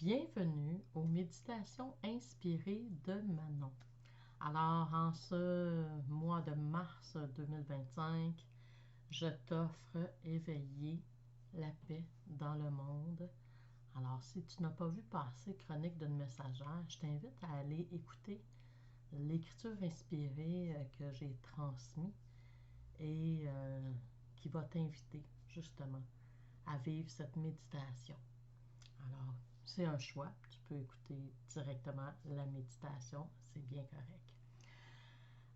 Bienvenue aux méditations inspirées de Manon. Alors, en ce mois de mars 2025, je t'offre éveiller la paix dans le monde. Alors, si tu n'as pas vu passer Chronique d'une messagère, je t'invite à aller écouter l'écriture inspirée que j'ai transmise et qui va t'inviter justement à vivre cette méditation. Alors, c'est un choix. Tu peux écouter directement la méditation. C'est bien correct.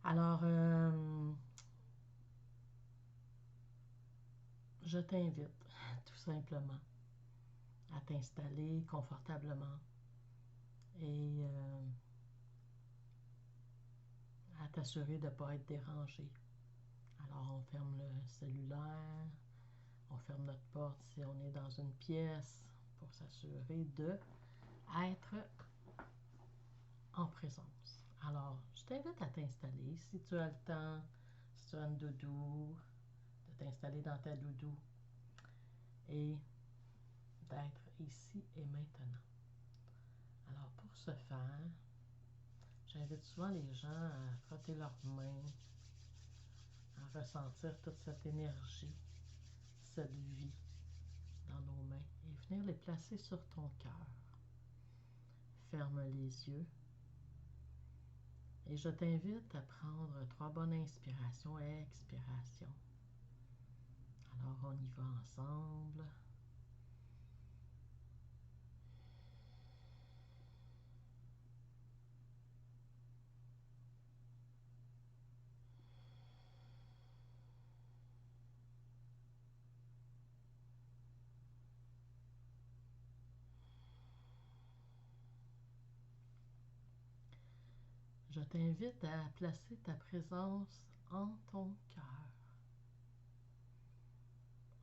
Alors, je t'invite tout simplement à t'installer confortablement et à t'assurer de ne pas être dérangé. Alors, on ferme le cellulaire, on ferme notre porte si on est dans une pièce pour s'assurer d'être en présence. Alors, je t'invite à t'installer si tu as le temps, si tu as une doudou, de t'installer dans ta doudou et d'être ici et maintenant. Alors, pour ce faire, j'invite souvent les gens à frotter leurs mains, à ressentir toute cette énergie, cette vie dans nos mains et venir les placer sur ton cœur. Ferme les yeux. Et je t'invite à prendre 3 bonnes inspirations et expirations. Alors, on y va ensemble. Je t'invite à placer ta présence en ton cœur,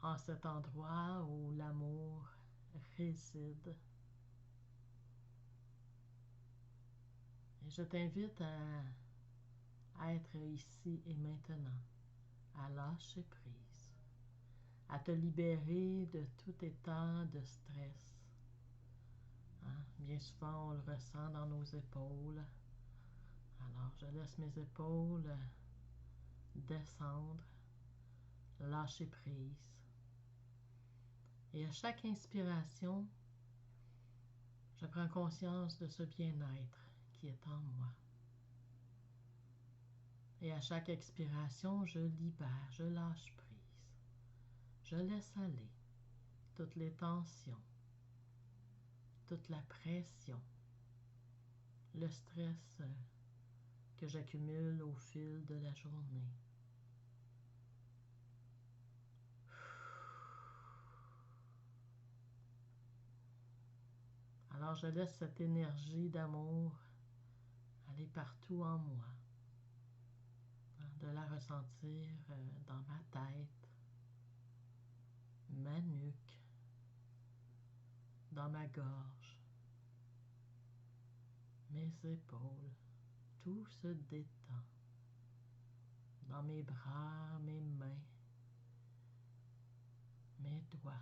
en cet endroit où l'amour réside. Et je t'invite à être ici et maintenant, à lâcher prise, à te libérer de tout état de stress. Bien souvent, on le ressent dans nos épaules. Alors, je laisse mes épaules descendre, lâcher prise. Et à chaque inspiration, je prends conscience de ce bien-être qui est en moi. Et à chaque expiration, je libère, je lâche prise. Je laisse aller toutes les tensions, toute la pression, le stress que j'accumule au fil de la journée. Alors je laisse cette énergie d'amour aller partout en moi, de la ressentir dans ma tête, ma nuque, dans ma gorge, mes épaules, tout se détend, dans mes bras, mes mains, mes doigts.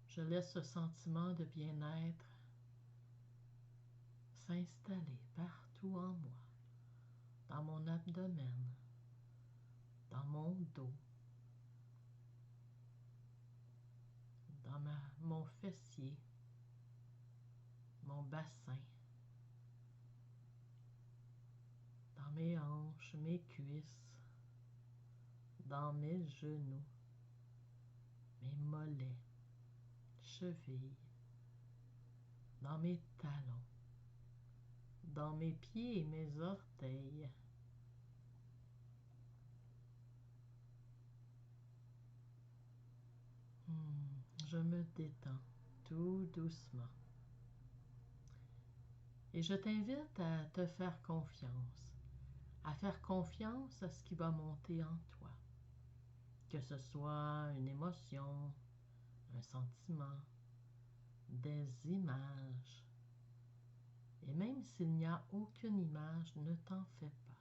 Je laisse ce sentiment de bien-être s'installer partout en moi, dans mon abdomen, dans mon dos, dans mon fessier, mon bassin, dans mes hanches, mes cuisses, dans mes genoux, mes mollets, chevilles, dans mes talons, dans mes pieds et mes orteils. Je me détends tout doucement. Et je t'invite à te faire confiance, à faire confiance à ce qui va monter en toi, que ce soit une émotion, un sentiment, des images. Et même s'il n'y a aucune image, ne t'en fais pas.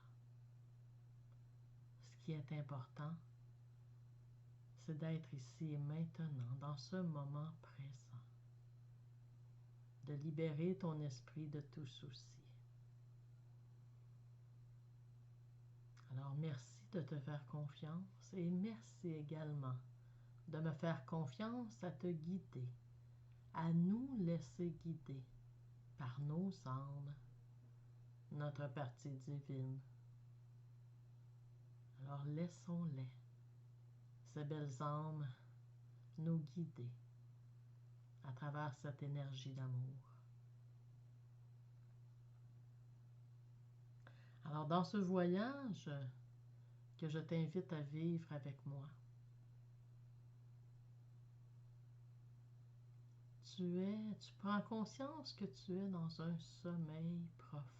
Ce qui est important, c'est d'être ici et maintenant, dans ce moment présent, de libérer ton esprit de tout souci. Alors, merci de te faire confiance et merci également de me faire confiance à te guider, à nous laisser guider par nos âmes, notre partie divine. Alors laissons-les, ces belles âmes, nous guider à travers cette énergie d'amour. Alors dans ce voyage que je t'invite à vivre avec moi, tu prends conscience que tu es dans un sommeil profond.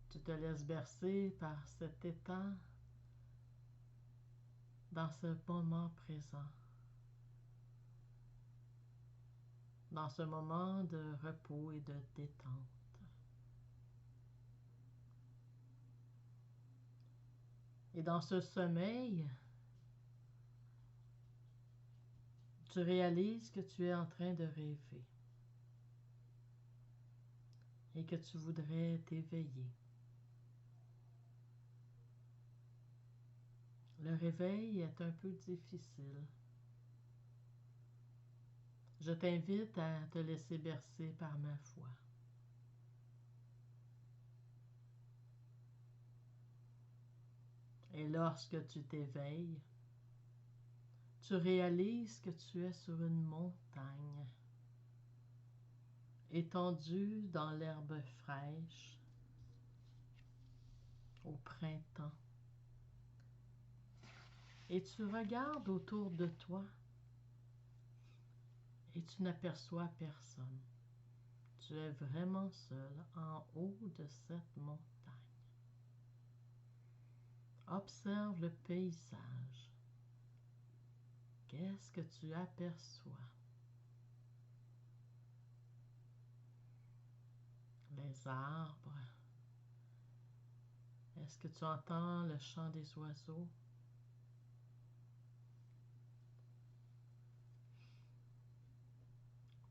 Tu te laisses bercer par cet état dans ce moment présent, dans ce moment de repos et de détente. Et dans ce sommeil, tu réalises que tu es en train de rêver et que tu voudrais t'éveiller. Le réveil est un peu difficile. Je t'invite à te laisser bercer par ma voix. Et lorsque tu t'éveilles, tu réalises que tu es sur une montagne, étendue dans l'herbe fraîche, au printemps. Et tu regardes autour de toi et tu n'aperçois personne. Tu es vraiment seul en haut de cette montagne. Observe le paysage. Qu'est-ce que tu aperçois? Les arbres. Est-ce que tu entends le chant des oiseaux?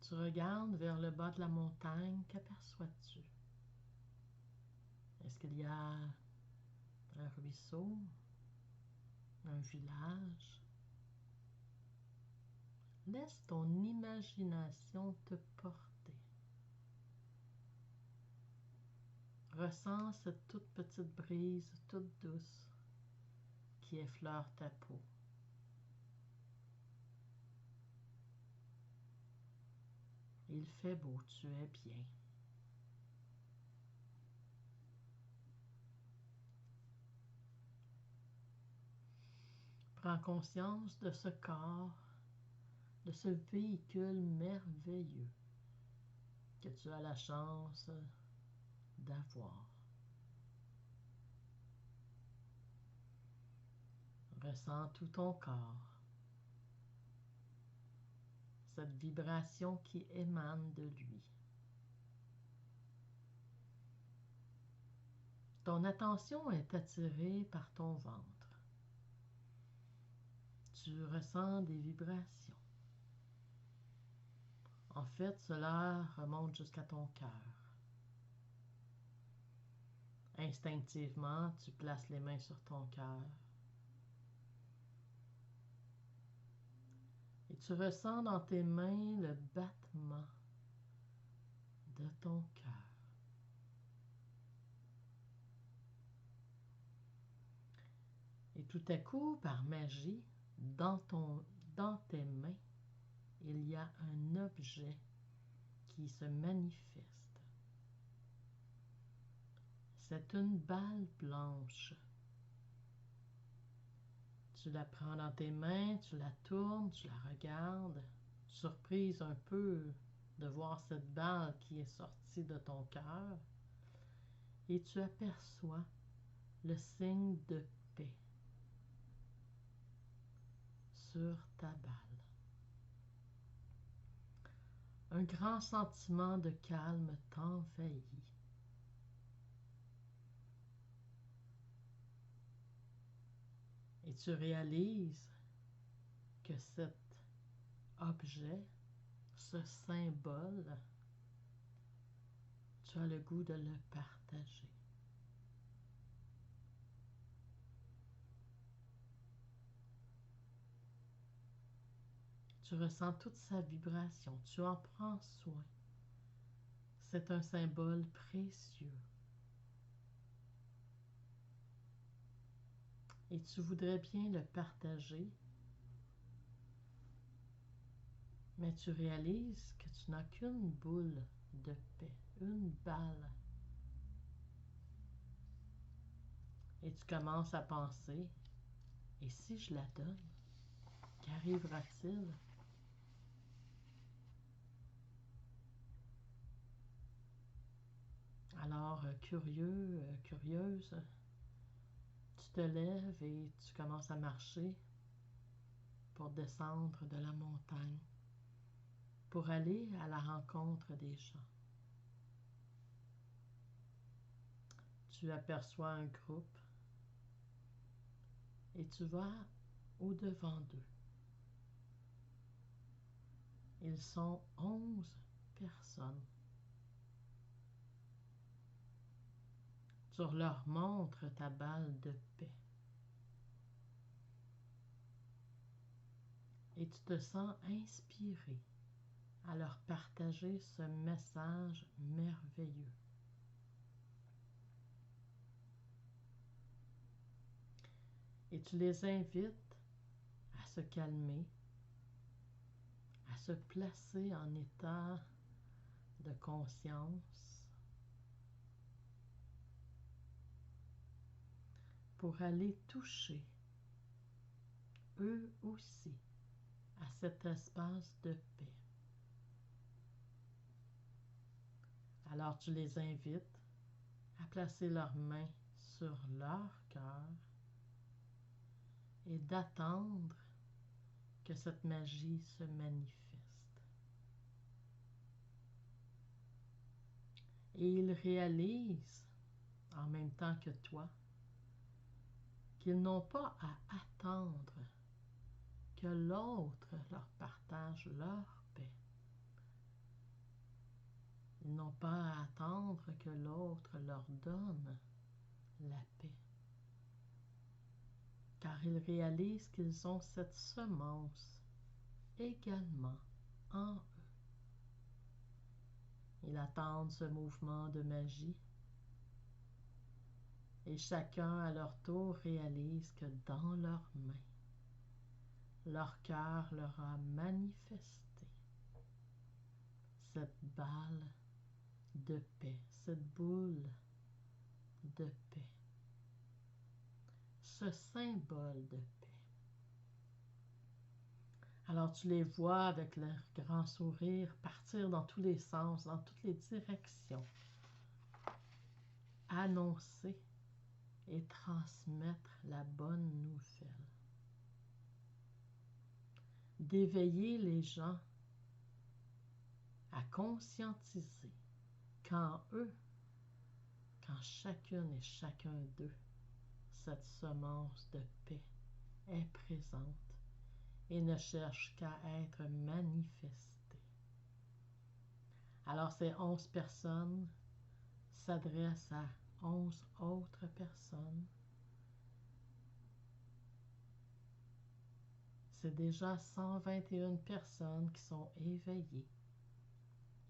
Tu regardes vers le bas de la montagne, qu'aperçois-tu? Est-ce qu'il y a un ruisseau? Un village? Laisse ton imagination te porter. Ressens cette toute petite brise, toute douce, qui effleure ta peau. Il fait beau, tu es bien. Prends conscience de ce corps, de ce véhicule merveilleux que tu as la chance d'avoir. Ressens tout ton corps, cette vibration qui émane de lui. Ton attention est attirée par ton ventre. Tu ressens des vibrations. En fait, cela remonte jusqu'à ton cœur. Instinctivement, tu places les mains sur ton cœur. Et tu ressens dans tes mains le battement de ton cœur. Et tout à coup, par magie, dans tes mains, il y a un objet qui se manifeste. C'est une balle blanche. Tu la prends dans tes mains, tu la tournes, tu la regardes, surprise un peu de voir cette balle qui est sortie de ton cœur, et tu aperçois le signe de paix sur ta balle. Un grand sentiment de calme t'envahit. tu réalises que cet objet, ce symbole, tu as le goût de le partager. Tu ressens toute sa vibration, tu en prends soin. C'est un symbole précieux. Et tu voudrais bien le partager, mais tu réalises que tu n'as qu'une boule de paix, une balle. Et tu commences à penser, et si je la donne, qu'arrivera-t-il? Alors, curieux, curieuse, tu te lèves et tu commences à marcher pour descendre de la montagne, pour aller à la rencontre des gens. Tu aperçois un groupe et tu vas au-devant d'eux. Ils sont 11 personnes. Tu leur montres ta balle de paix. Et tu te sens inspiré à leur partager ce message merveilleux. Et tu les invites à se calmer, à se placer en état de conscience pour aller toucher, eux aussi, à cet espace de paix. Alors tu les invites à placer leurs mains sur leur cœur et d'attendre que cette magie se manifeste. Et ils réalisent, en même temps que toi, qu'ils n'ont pas à attendre que l'autre leur partage leur paix. Ils n'ont pas à attendre que l'autre leur donne la paix. Car ils réalisent qu'ils ont cette semence également en eux. Ils attendent ce mouvement de magie et chacun à leur tour réalise que dans leurs mains, leur cœur leur a manifesté cette balle de paix, cette boule de paix, ce symbole de paix. Alors tu les vois avec leur grand sourire partir dans tous les sens, dans toutes les directions, annoncer et transmettre la bonne nouvelle, d'éveiller les gens à conscientiser qu'en eux, quand chacune et chacun d'eux, cette semence de paix est présente et ne cherche qu'à être manifestée. Alors ces 11 personnes s'adressent à 11 autres personnes. C'est déjà 121 personnes qui sont éveillées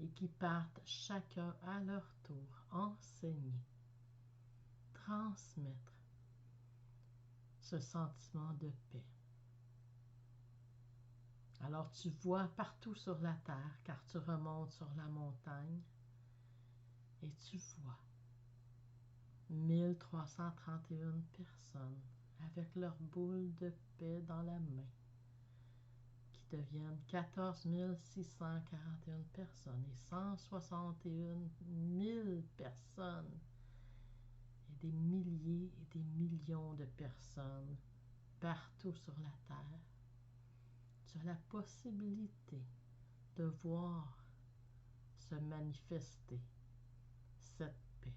et qui partent chacun à leur tour enseigner, transmettre ce sentiment de paix. Alors tu vois partout sur la terre, car tu remontes sur la montagne, et tu vois 1331 personnes avec leur boule de paix dans la main, qui deviennent 14 641 personnes et 161 000 personnes et des milliers et des millions de personnes partout sur la terre. Tu as la possibilité de voir se manifester cette paix.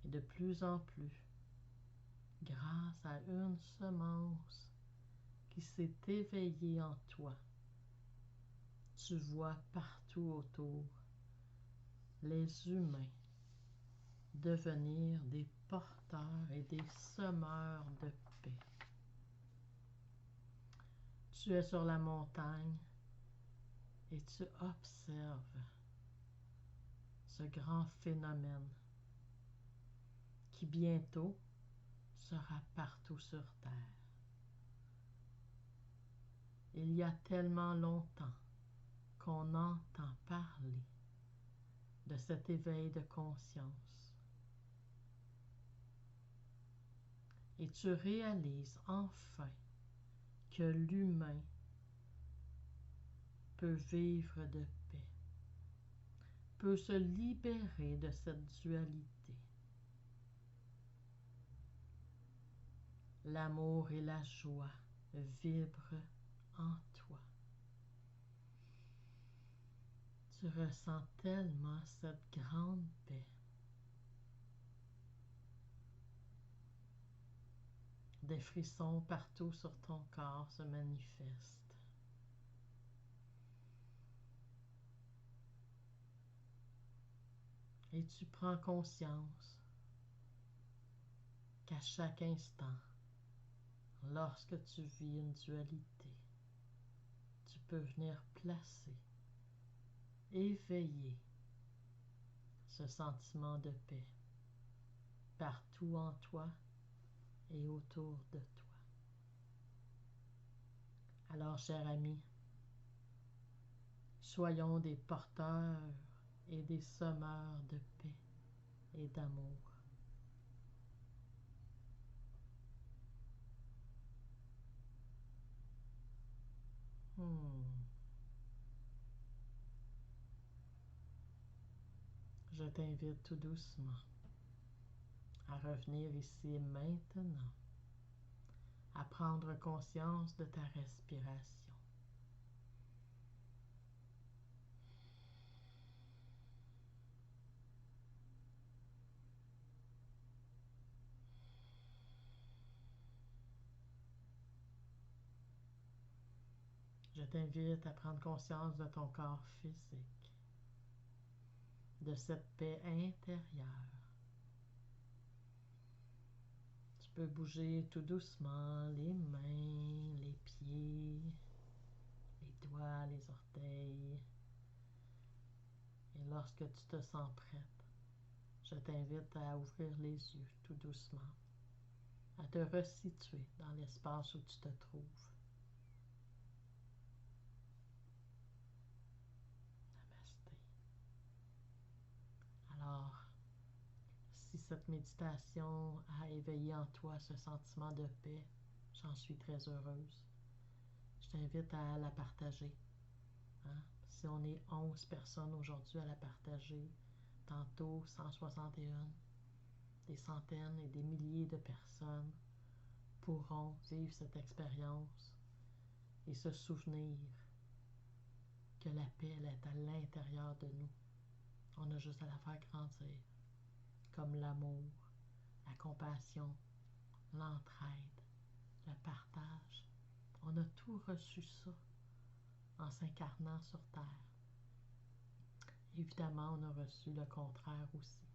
Et de plus en plus, grâce à une semence qui s'est éveillée en toi, tu vois partout autour les humains devenir des porteurs et des semeurs de paix. Tu es sur la montagne et tu observes ce grand phénomène qui bientôt sera partout sur Terre. Il y a tellement longtemps qu'on entend parler de cet éveil de conscience. Et tu réalises enfin que l'humain peut vivre de paix, peut se libérer de cette dualité. L'amour et la joie vibrent en toi. Tu ressens tellement cette grande paix. Des frissons partout sur ton corps se manifestent. Et tu prends conscience qu'à chaque instant, lorsque tu vis une dualité, tu peux venir placer, éveiller ce sentiment de paix partout en toi et autour de toi. Alors, cher ami, soyons des porteurs et des semeurs de paix et d'amour. Je t'invite tout doucement à revenir ici maintenant, à prendre conscience de ta respiration. Je t'invite à prendre conscience de ton corps physique, de cette paix intérieure. Tu peux bouger tout doucement les mains, les pieds, les doigts, les orteils. Et lorsque tu te sens prête, je t'invite à ouvrir les yeux tout doucement, à te resituer dans l'espace où tu te trouves. Namasté. Alors, si cette méditation a éveillé en toi ce sentiment de paix, j'en suis très heureuse. Je t'invite à la partager. Hein? Si on est 11 personnes aujourd'hui à la partager, tantôt 161, des centaines et des milliers de personnes pourront vivre cette expérience et se souvenir que la paix, elle est à l'intérieur de nous. On a juste à la faire grandir, comme l'amour, la compassion, l'entraide, le partage. On a tout reçu ça en s'incarnant sur Terre. Évidemment, on a reçu le contraire aussi.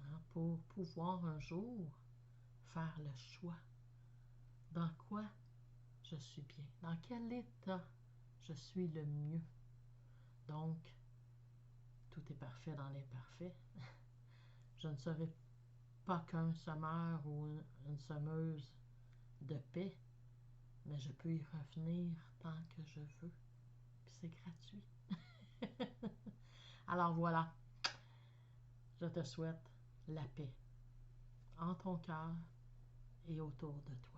Hein, pour pouvoir un jour faire le choix. Dans quoi je suis bien? Dans quel état je suis le mieux? Donc, tout est parfait dans l'imparfait. Je ne serai pas qu'un semeur ou une semeuse de paix, mais je peux y revenir tant que je veux. Puis c'est gratuit. Alors voilà, je te souhaite la paix en ton cœur et autour de toi.